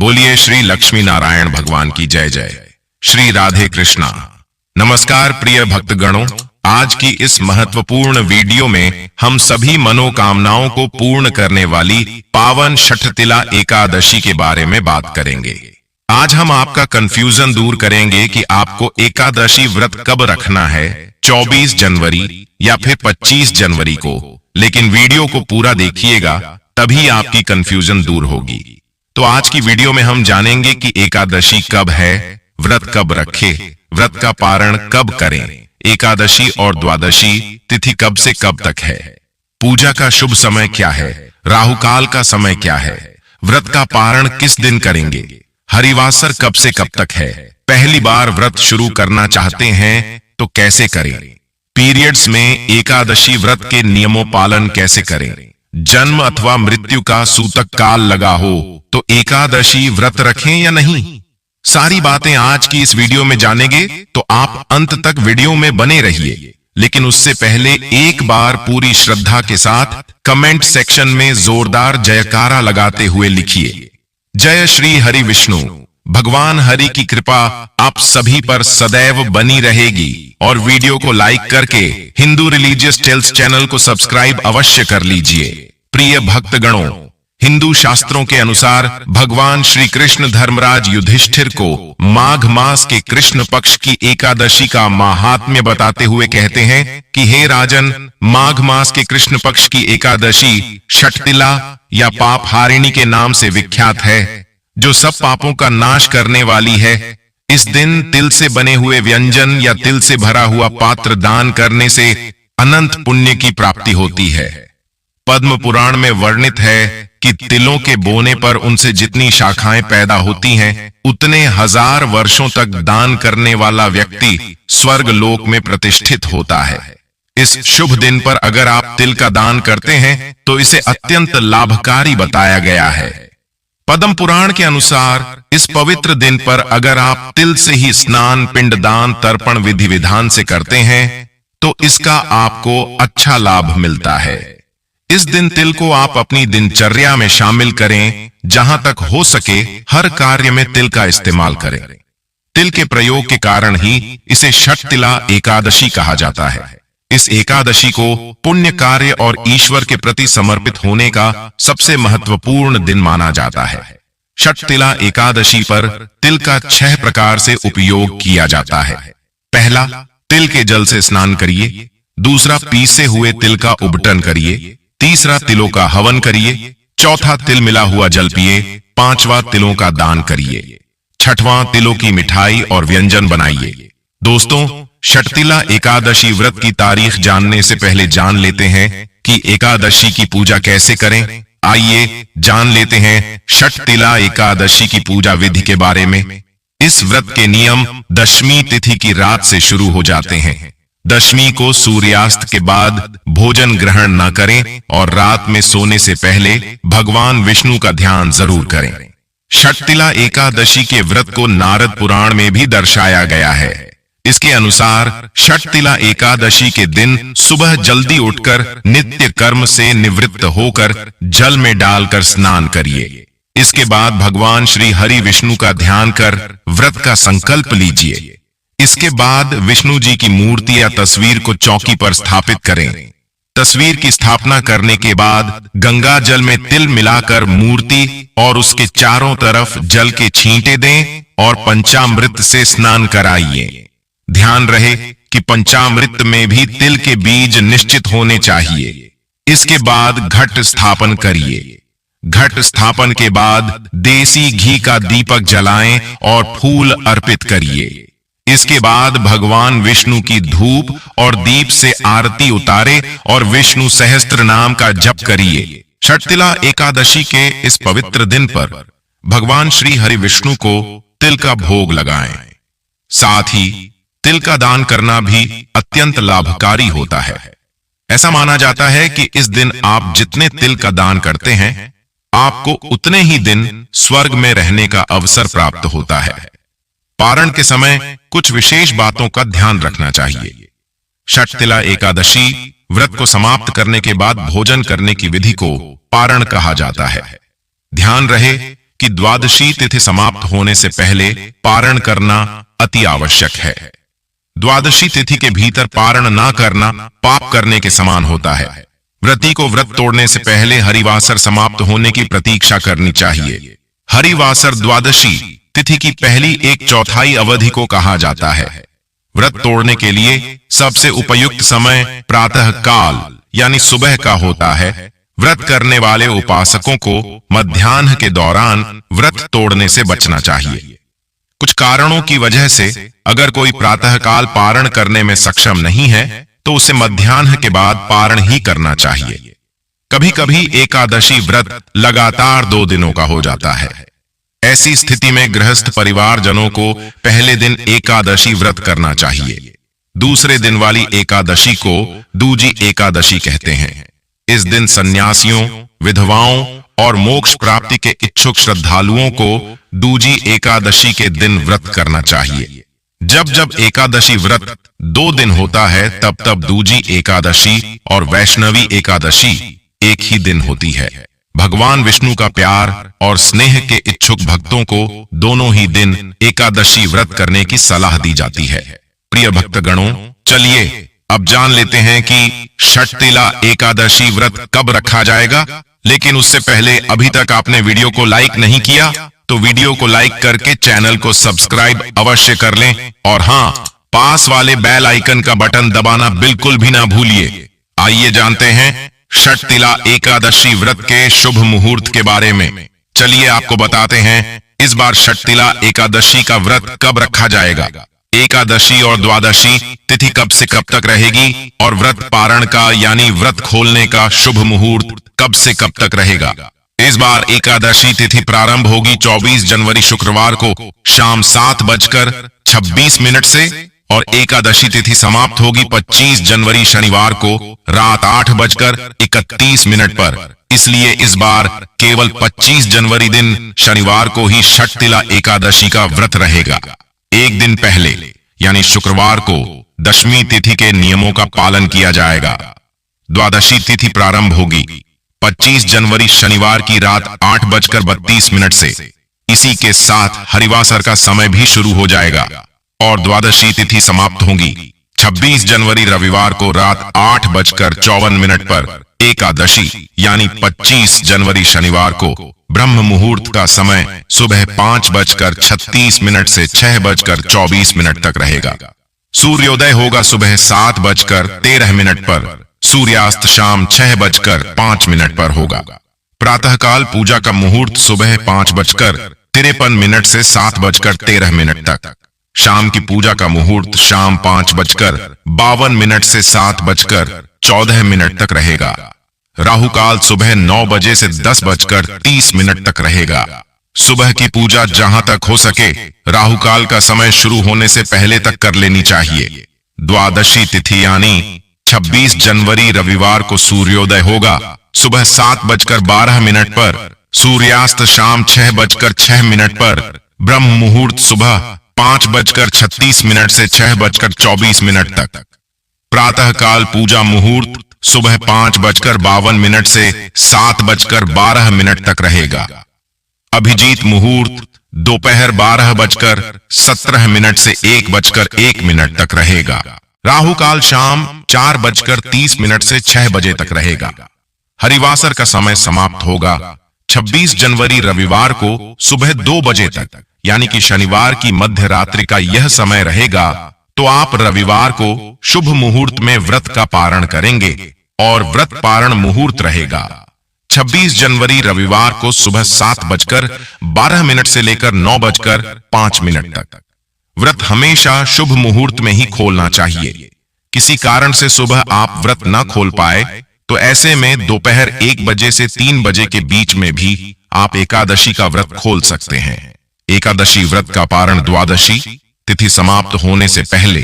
बोलिए श्री लक्ष्मी नारायण भगवान की जय जय। श्री राधे कृष्णा। नमस्कार प्रिय भक्तगणों, आज की इस महत्वपूर्ण वीडियो में हम सभी मनोकामनाओं को पूर्ण करने वाली पावन छठतिला एकादशी के बारे में बात करेंगे। आज हम आपका कंफ्यूजन दूर करेंगे कि आपको एकादशी व्रत कब रखना है, 24 जनवरी या फिर 25 जनवरी को। लेकिन वीडियो को पूरा देखिएगा, तभी आपकी कंफ्यूजन दूर होगी। तो आज की वीडियो में हम जानेंगे कि एकादशी कब है, व्रत कब रखे, व्रत का पारण कब करें, एकादशी और द्वादशी तिथि कब से कब तक है, पूजा का शुभ समय क्या है, राहुकाल का समय क्या है, व्रत का पारण किस दिन करेंगे, हरिवासर कब से कब तक है, पहली बार व्रत शुरू करना चाहते हैं तो कैसे करें, पीरियड्स में एकादशी व्रत के नियमों पालन कैसे करें, जन्म अथवा मृत्यु का सूतक काल लगा हो तो एकादशी व्रत रखें या नहीं। सारी बातें आज की इस वीडियो में जानेंगे, तो आप अंत तक वीडियो में बने रहिए। लेकिन उससे पहले एक बार पूरी श्रद्धा के साथ कमेंट सेक्शन में जोरदार जयकारा लगाते हुए लिखिए, जय श्री हरि विष्णु। भगवान हरि की कृपा आप सभी पर सदैव बनी रहेगी। और वीडियो को लाइक करके हिंदू रिलीजियस टेल्स चैनल को सब्सक्राइब अवश्य कर लीजिए। प्रिय भक्तगणों, हिंदू शास्त्रों के अनुसार भगवान श्री कृष्ण धर्मराज युधिष्ठिर को माघ मास के कृष्ण पक्ष की एकादशी का महात्म्य बताते हुए कहते हैं कि हे राजन, माघ मास के कृष्ण पक्ष की एकादशी छठतिला या पाप हारिणी के नाम से विख्यात है, जो सब पापों का नाश करने वाली है। इस दिन तिल से बने हुए व्यंजन या तिल से भरा हुआ पात्र दान करने से अनंत पुण्य की प्राप्ति होती है। पद्म पुराण में वर्णित है कि तिलों के बोने पर उनसे जितनी शाखाएं पैदा होती हैं, उतने हजार वर्षों तक दान करने वाला व्यक्ति स्वर्ग लोक में प्रतिष्ठित होता है। इस शुभ दिन पर अगर आप तिल का दान करते हैं तो इसे अत्यंत लाभकारी बताया गया है। पद्म पुराण के अनुसार इस पवित्र दिन पर अगर आप तिल से ही स्नान, पिंडदान, तर्पण विधि विधान से करते हैं तो इसका आपको अच्छा लाभ मिलता है। इस दिन तिल को आप अपनी दिनचर्या में शामिल करें, जहां तक हो सके हर कार्य में तिल का इस्तेमाल करें। तिल के प्रयोग के कारण ही इसे छठतिला एकादशी कहा जाता है। इस एकादशी को पुण्य कार्य और ईश्वर के प्रति समर्पित होने का सबसे महत्वपूर्ण दिन माना जाता है। छठतिला एकादशी पर तिल का 6 प्रकार से उपयोग किया जाता है। पहला, तिल के जल से स्नान करिए। दूसरा, पीसे हुए तिल का उबटन करिए। तीसरा, तिलों का हवन करिए। चौथा, तिल मिला हुआ जल पिए। पांचवा, तिलों का दान करिए। छठवां, तिलों की मिठाई और व्यंजन बनाइए। दोस्तों, छठतिला एकादशी व्रत की तारीख जानने से पहले जान लेते हैं कि एकादशी की पूजा कैसे करें। आइए जान लेते हैं छठतिला एकादशी की पूजा विधि के बारे में। इस व्रत के नियम दशमी तिथि की रात से शुरू हो जाते हैं। दशमी को सूर्यास्त के बाद भोजन ग्रहण न करें और रात में सोने से पहले भगवान विष्णु का ध्यान जरूर करें। छठतिला एकादशी के व्रत को नारद पुराण में भी दर्शाया गया है। इसके अनुसार छठतिला एकादशी के दिन सुबह जल्दी उठकर नित्य कर्म से निवृत्त होकर जल में डालकर स्नान करिए। इसके बाद भगवान श्री हरि विष्णु का ध्यान कर व्रत का संकल्प लीजिए। इसके बाद विष्णु जी की मूर्ति या तस्वीर को चौकी पर स्थापित करें। तस्वीर की स्थापना करने के बाद गंगा जल में तिल मिलाकर मूर्ति और उसके चारों तरफ जल के छींटे दें और पंचामृत से स्नान कराइए। ध्यान रहे कि पंचामृत में भी तिल के बीज निश्चित होने चाहिए। इसके बाद घट स्थापन करिए। घट स्थापन के बाद देसी घी का दीपक जलाएं और फूल अर्पित करिए। इसके बाद भगवान विष्णु की धूप और दीप से आरती उतारे और विष्णु सहस्त्र नाम का जप करिए। छठतिला एकादशी के इस पवित्र दिन पर भगवान श्री हरि विष्णु को तिल का भोग लगाएं। साथ ही तिल का दान करना भी अत्यंत लाभकारी होता है। ऐसा माना जाता है कि इस दिन आप जितने तिल का दान करते हैं, आपको उतने ही दिन स्वर्ग में रहने का अवसर प्राप्त होता है। पारण के समय कुछ विशेष बातों का ध्यान रखना चाहिए। छठतिला एकादशी व्रत को समाप्त करने के बाद भोजन करने की विधि को पारण कहा जाता है। ध्यान रहे कि द्वादशी तिथि समाप्त होने से पहले पारण करना अति आवश्यक है। द्वादशी तिथि के भीतर पारण ना करना पाप करने के समान होता है। व्रती को व्रत तोड़ने से पहले हरिवासर समाप्त होने की प्रतीक्षा करनी चाहिए। हरिवासर द्वादशी तिथि की पहली 1/4 अवधि को कहा जाता है। व्रत तोड़ने के लिए सबसे उपयुक्त समय प्रातः काल यानी सुबह का होता है। व्रत करने वाले उपासकों को मध्याह्न के दौरान व्रत तोड़ने से बचना चाहिए। कुछ कारणों की वजह से अगर कोई प्रातःकाल पारण करने में सक्षम नहीं है तो उसे मध्याह्न के बाद पारण ही करना चाहिए। कभी कभी एकादशी व्रत लगातार 2 दिनों का हो जाता है। ऐसी स्थिति में गृहस्थ परिवारजनों को पहले दिन एकादशी व्रत करना चाहिए। दूसरे दिन वाली एकादशी को दूजी एकादशी कहते हैं। इस दिन सन्यासियों, विधवाओं और मोक्ष प्राप्ति के इच्छुक श्रद्धालुओं को दूजी एकादशी के दिन व्रत करना चाहिए। जब जब एकादशी व्रत 2 दिन होता है तब तब दूजी एकादशी और वैष्णवी एकादशी एक ही दिन होती है। भगवान विष्णु का प्यार और स्नेह के इच्छुक भक्तों को दोनों ही दिन एकादशी व्रत करने की सलाह दी जाती है। प्रिय भक्तगणों, चलिए अब जान लेते हैं कि षटतिला एकादशी व्रत कब रखा जाएगा। लेकिन उससे पहले अभी तक आपने वीडियो को लाइक नहीं किया तो वीडियो को लाइक करके चैनल को सब्सक्राइब अवश्य कर लें और हां, पास वाले बेल आइकन का बटन दबाना बिल्कुल भी ना भूलिए। आइए जानते हैं षटतिला एकादशी व्रत के शुभ मुहूर्त के बारे में। चलिए आपको बताते हैं इस बार षटतिला एकादशी का व्रत कब रखा जाएगा। एकादशी और द्वादशी तिथि कब से कब तक रहेगी और व्रत पारण का यानी व्रत खोलने का शुभ मुहूर्त कब से कब तक रहेगा। इस बार एकादशी तिथि प्रारंभ होगी 24 जनवरी शुक्रवार को शाम 7:26 से और एकादशी तिथि समाप्त होगी 25 जनवरी शनिवार को रात 8:31 पर। इसलिए इस बार केवल 25 जनवरी दिन शनिवार को ही षटतिला एकादशी का व्रत रहेगा। एक दिन पहले यानी शुक्रवार को दशमी तिथि के नियमों का पालन किया जाएगा। द्वादशी तिथि प्रारंभ होगी 25 जनवरी शनिवार की रात 8:32 से। इसी के साथ हरिवासर का समय भी शुरू हो जाएगा और द्वादशी तिथि समाप्त होगी 26 जनवरी रविवार को रात 8:54 पर। एकादशी यानी 25 जनवरी शनिवार को ब्रह्म मुहूर्त का समय सुबह 5:36 से 6:24 तक रहेगा। सूर्योदय होगा सुबह 7:13 पर। सूर्यास्त शाम 6:05 पर होगा। प्रातःकाल पूजा का मुहूर्त सुबह 5:53 से 7:13 तक। शाम की पूजा का मुहूर्त शाम 5:52 से 7:14 तक रहेगा। राहु काल सुबह 9 बजे से 10:30 तक रहेगा। सुबह की पूजा जहां तक हो सके राहु काल का समय शुरू होने से पहले तक कर लेनी चाहिए। द्वादशी तिथि यानी 26 जनवरी रविवार को सूर्योदय होगा सुबह 7:12 पर। सूर्यास्त शाम 6:06 पर। ब्रह्म मुहूर्त सुबह 5:36 से 6:24 तक। प्रातः काल पूजा मुहूर्त सुबह 5:52 से 7:12 तक रहेगा। अभिजीत मुहूर्त दोपहर 12:17 से 1:01 तक रहेगा। राहु काल शाम 4:30 से 6 बजे तक रहेगा। हरिवासर का समय समाप्त होगा 26 जनवरी रविवार को सुबह 2 बजे तक, यानी कि शनिवार की मध्य रात्रि का यह समय रहेगा। तो आप रविवार को शुभ मुहूर्त में व्रत का पारण करेंगे और व्रत पारण मुहूर्त रहेगा 26 जनवरी रविवार को सुबह 7:12 से लेकर 9:05 तक। व्रत हमेशा शुभ मुहूर्त में ही खोलना चाहिए। किसी कारण से सुबह आप व्रत न खोल पाए तो ऐसे में दोपहर 1 बजे से 3 बजे के बीच में भी आप एकादशी का व्रत खोल सकते हैं। एकादशी व्रत का पारण द्वादशी तिथि समाप्त होने से पहले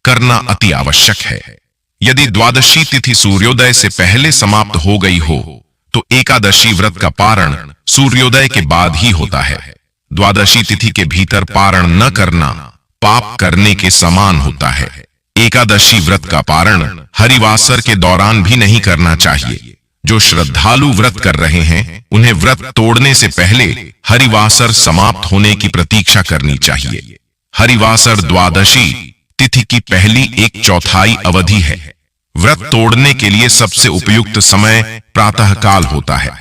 करना अति आवश्यक है। यदि द्वादशी तिथि सूर्योदय से पहले समाप्त हो गई हो तो एकादशी व्रत का पारण सूर्योदय के बाद ही होता है। द्वादशी तिथि के भीतर पारण न करना पाप करने के समान होता है। एकादशी व्रत का पारण हरिवासर के दौरान भी नहीं करना चाहिए। जो श्रद्धालु व्रत कर रहे हैं उन्हें व्रत तोड़ने से पहले हरिवासर समाप्त होने की प्रतीक्षा करनी चाहिए। हरिवासर द्वादशी तिथि की पहली 1/4 अवधि है। व्रत तोड़ने के लिए सबसे उपयुक्त समय प्रातःकाल होता है।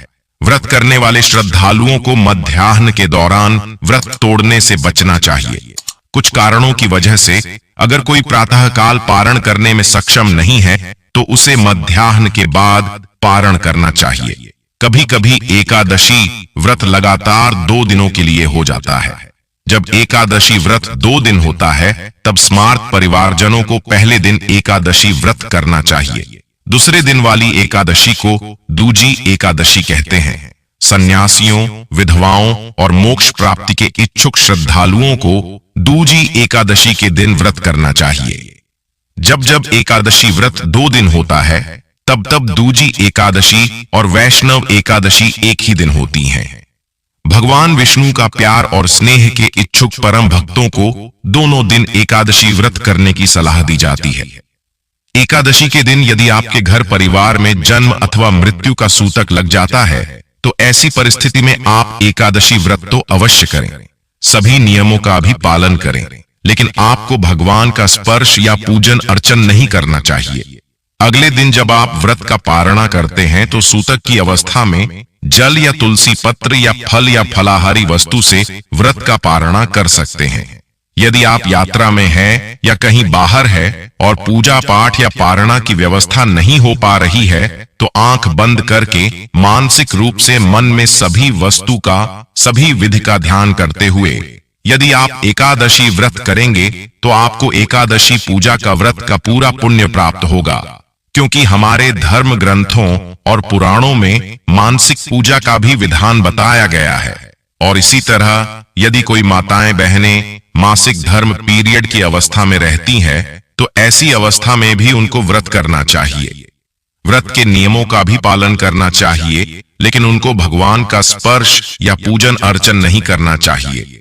व्रत करने वाले श्रद्धालुओं को मध्याह्न के दौरान व्रत तोड़ने से बचना चाहिए। कुछ कारणों की वजह से अगर कोई प्रातःकाल पारण करने में सक्षम नहीं है तो उसे मध्याह्न के बाद पारण करना चाहिए। कभी कभी एकादशी व्रत लगातार 2 दिनों के लिए हो जाता है। जब एकादशी व्रत 2 दिन होता है तब स्मार्त परिवारजनों को पहले दिन एकादशी व्रत करना चाहिए। दूसरे दिन वाली एकादशी को दूजी एकादशी कहते हैं। सन्यासियों, विधवाओं और मोक्ष प्राप्ति के इच्छुक श्रद्धालुओं को दूजी एकादशी के दिन व्रत करना चाहिए। जब जब एकादशी व्रत 2 दिन होता है तब तब दूजी एकादशी और वैष्णव एकादशी एक ही दिन होती हैं। भगवान विष्णु का प्यार और स्नेह के इच्छुक परम भक्तों को दोनों दिन एकादशी व्रत करने की सलाह दी जाती है। एकादशी के दिन यदि आपके घर परिवार में जन्म अथवा मृत्यु का सूतक लग जाता है तो ऐसी परिस्थिति में आप एकादशी व्रत तो अवश्य करें। सभी नियमों का भी पालन करें, लेकिन आपको भगवान का स्पर्श या पूजन अर्चन नहीं करना चाहिए। अगले दिन जब आप व्रत का पारणा करते हैं तो सूतक की अवस्था में जल या तुलसी पत्र या फल या फलाहारी वस्तु से व्रत का पारणा कर सकते हैं। यदि आप यात्रा में हैं या कहीं बाहर है और पूजा पाठ या पारणा की व्यवस्था नहीं हो पा रही है तो आंख बंद करके मानसिक रूप से मन में सभी वस्तु का, सभी विधि का ध्यान करते हुए यदि आप एकादशी व्रत करेंगे तो आपको एकादशी पूजा का व्रत का पूरा पुण्य प्राप्त होगा, क्योंकि हमारे धर्म ग्रंथों और पुराणों में मानसिक पूजा का भी विधान बताया गया है। और इसी तरह यदि कोई माताएं बहनें मासिक धर्म पीरियड की अवस्था में रहती हैं तो ऐसी अवस्था में भी उनको व्रत करना चाहिए। व्रत के नियमों का भी पालन करना चाहिए, लेकिन उनको भगवान का स्पर्श या पूजन अर्चन नहीं करना चाहिए।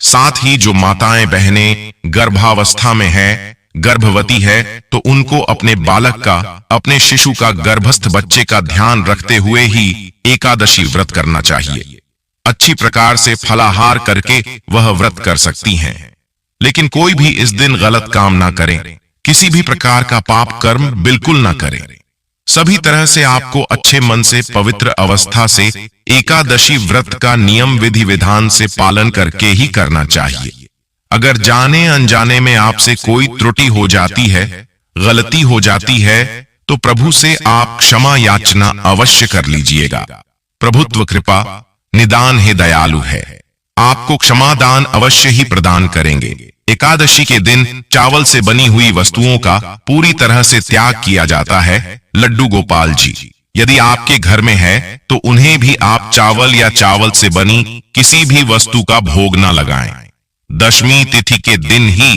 साथ ही जो माताएं बहनें गर्भावस्था में है, गर्भवती है, तो उनको अपने बालक का, अपने शिशु का, गर्भस्थ बच्चे का ध्यान रखते हुए ही एकादशी व्रत करना चाहिए। अच्छी प्रकार से फलाहार करके वह व्रत कर सकती हैं, लेकिन कोई भी इस दिन गलत काम ना करें। किसी भी प्रकार का पाप कर्म बिल्कुल ना करें। सभी तरह से आपको अच्छे मन से पवित्र अवस्था से एकादशी व्रत का नियम विधि विधान से पालन करके ही करना चाहिए। अगर जाने अनजाने में आपसे कोई त्रुटि हो जाती है, गलती हो जाती है, तो प्रभु से आप क्षमा याचना अवश्य कर लीजिएगा। प्रभुत्व कृपा निदान है, दयालु है, आपको क्षमादान अवश्य ही प्रदान करेंगे। एकादशी के दिन चावल से बनी हुई वस्तुओं का पूरी तरह से त्याग किया जाता है। लड्डू गोपाल जी, यदि आपके घर में है तो उन्हें भी आप चावल या चावल से बनी किसी भी वस्तु का भोग न लगाएं। दशमी तिथि के दिन ही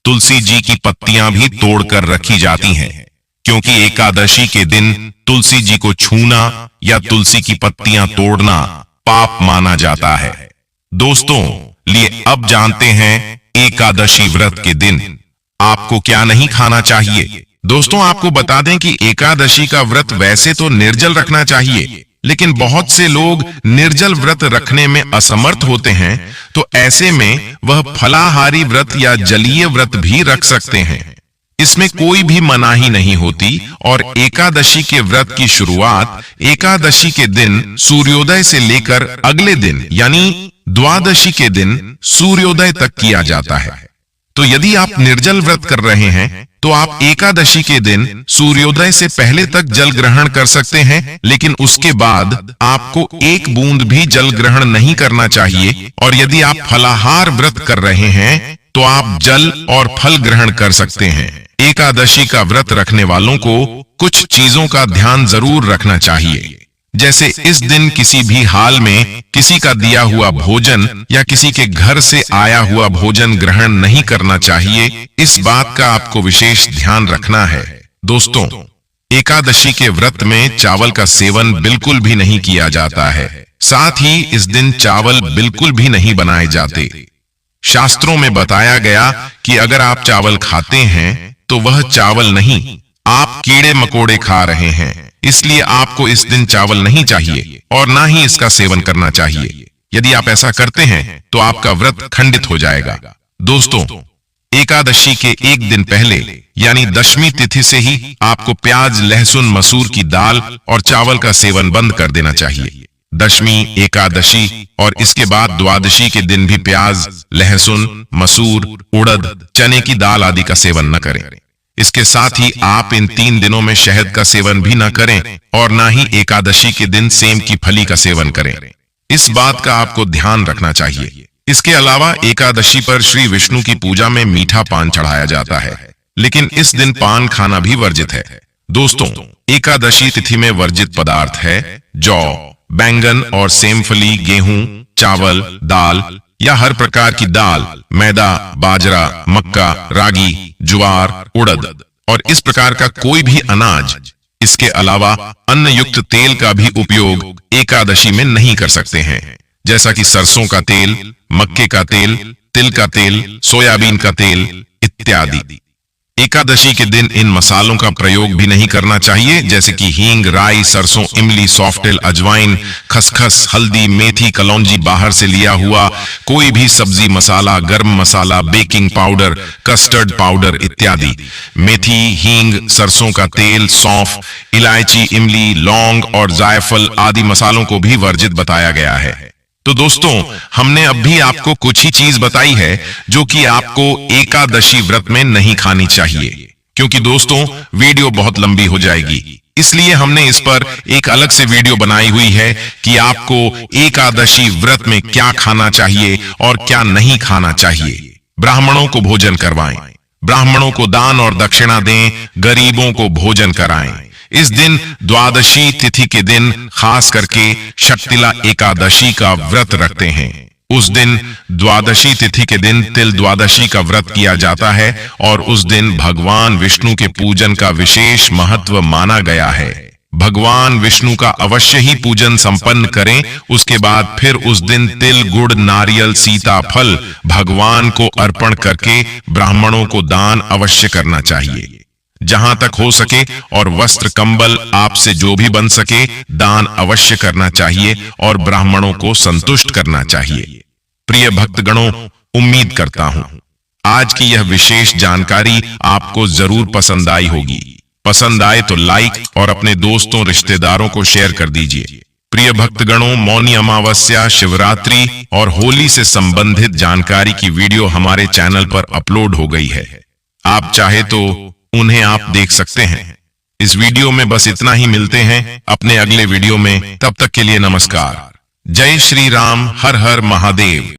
तुलसी जी की पत्तियां भी तोड़कर रखी जाती हैं, क्योंकि एकादशी के दिन तुलसी जी को छूना या तुलसी की पत्तियां तोड़ना पाप माना जाता है। दोस्तों, लिए अब जानते हैं एकादशी व्रत के दिन आपको क्या नहीं खाना चाहिए। दोस्तों, आपको बता दें कि एकादशी का व्रत वैसे तो निर्जल रखना चाहिए, लेकिन बहुत से लोग निर्जल व्रत रखने में असमर्थ होते हैं, तो ऐसे में वह फलाहारी व्रत या जलीय व्रत भी रख सकते हैं। इसमें कोई भी मनाही नहीं होती और एकादशी के व्रत की शुरुआत एकादशी के दिन सूर्योदय से लेकर अगले दिन यानी द्वादशी के दिन सूर्योदय तक किया जाता है। तो यदि आप निर्जल व्रत कर रहे हैं तो आप एकादशी के दिन सूर्योदय से पहले तक जल ग्रहण कर सकते हैं, लेकिन उसके बाद आपको एक बूंद भी जल ग्रहण नहीं करना चाहिए। और यदि आप फलाहार व्रत कर रहे हैं तो आप जल और फल ग्रहण कर सकते हैं। एकादशी का व्रत रखने वालों को कुछ चीजों का ध्यान जरूर रखना चाहिए, जैसे इस दिन किसी भी हाल में किसी का दिया हुआ भोजन या किसी के घर से आया हुआ भोजन ग्रहण नहीं करना चाहिए। इस बात का आपको विशेष ध्यान रखना है। दोस्तों, एकादशी के व्रत में चावल का सेवन बिल्कुल भी नहीं किया जाता है। साथ ही इस दिन चावल बिल्कुल भी नहीं बनाए जाते। शास्त्रों में बताया गया कि अगर आप चावल खाते हैं तो वह चावल नहीं, आप कीड़े मकोड़े खा रहे हैं। इसलिए आपको इस दिन चावल नहीं चाहिए और ना ही इसका सेवन करना चाहिए। यदि आप ऐसा करते हैं तो आपका व्रत खंडित हो जाएगा। दोस्तों, एकादशी के एक दिन पहले यानी दशमी तिथि से ही आपको प्याज, लहसुन, मसूर की दाल और चावल का सेवन बंद कर देना चाहिए। दशमी, एकादशी और इसके बाद द्वादशी के दिन भी प्याज, लहसुन, मसूर, उड़द, चने की दाल आदि का सेवन न करें। इसके साथ ही आप इन 3 दिनों में शहद का सेवन भी न करें और ना ही एकादशी के दिन सेम की फली का सेवन करें। इस बात का आपको ध्यान रखना चाहिए। इसके अलावा एकादशी पर श्री विष्णु की पूजा में मीठा पान चढ़ाया जाता है, लेकिन इस दिन पान खाना भी वर्जित है। दोस्तों, एकादशी तिथि में वर्जित पदार्थ है जौ, बैंगन और सेमफली, गेहूं, चावल, दाल या हर प्रकार की दाल, मैदा, बाजरा, मक्का, रागी, ज्वार, उड़द और इस प्रकार का कोई भी अनाज। इसके अलावा अन्न युक्त तेल का भी उपयोग एकादशी में नहीं कर सकते हैं, जैसा कि सरसों का तेल, मक्के का तेल, तिल का तेल, सोयाबीन का तेल इत्यादि। एकादशी के दिन इन मसालों का प्रयोग भी नहीं करना चाहिए, जैसे कि हींग, राई, सरसों, इमली, सॉफ्टेल, अजवाइन, खसखस, हल्दी, मेथी, कलौंजी, बाहर से लिया हुआ कोई भी सब्जी मसाला, गर्म मसाला, बेकिंग पाउडर, कस्टर्ड पाउडर इत्यादि। मेथी, हींग, सरसों का तेल, सौंफ, इलायची, इमली, लौंग और जायफल आदि मसालों को भी वर्जित बताया गया है। तो दोस्तों, हमने अब भी आपको कुछ ही चीज बताई है जो कि आपको एकादशी व्रत में नहीं खानी चाहिए, क्योंकि दोस्तों वीडियो बहुत लंबी हो जाएगी। इसलिए हमने इस पर एक अलग से वीडियो बनाई हुई है कि आपको एकादशी व्रत में क्या खाना चाहिए और क्या नहीं खाना चाहिए। ब्राह्मणों को भोजन करवाएं, ब्राह्मणों को दान और दक्षिणा दें, गरीबों को भोजन कराएं। इस दिन द्वादशी तिथि के दिन खास करके शक्तिला एकादशी का व्रत रखते हैं। उस दिन द्वादशी तिथि के दिन तिल द्वादशी का व्रत किया जाता है और उस दिन भगवान विष्णु के पूजन का विशेष महत्व माना गया है। भगवान विष्णु का अवश्य ही पूजन संपन्न करें। उसके बाद फिर उस दिन तिल, गुड़, नारियल, सीताफल भगवान को अर्पण करके ब्राह्मणों को दान अवश्य करना चाहिए, जहां तक हो सके, और वस्त्र, कंबल आपसे जो भी बन सके दान अवश्य करना चाहिए और ब्राह्मणों को संतुष्ट करना चाहिए। प्रिय भक्तगणों, उम्मीद करता हूं आज की यह विशेष जानकारी आपको जरूर पसंद आई होगी। पसंद आए तो लाइक और अपने दोस्तों, रिश्तेदारों को शेयर कर दीजिए। प्रिय भक्तगणों, मौनी अमावस्या, शिवरात्रि और होली से संबंधित जानकारी की वीडियो हमारे चैनल पर अपलोड हो गई है। आप चाहे तो उन्हें आप देख सकते हैं। इस वीडियो में बस इतना ही। मिलते हैं अपने अगले वीडियो में, तब तक के लिए नमस्कार। जय श्री राम, हर हर महादेव।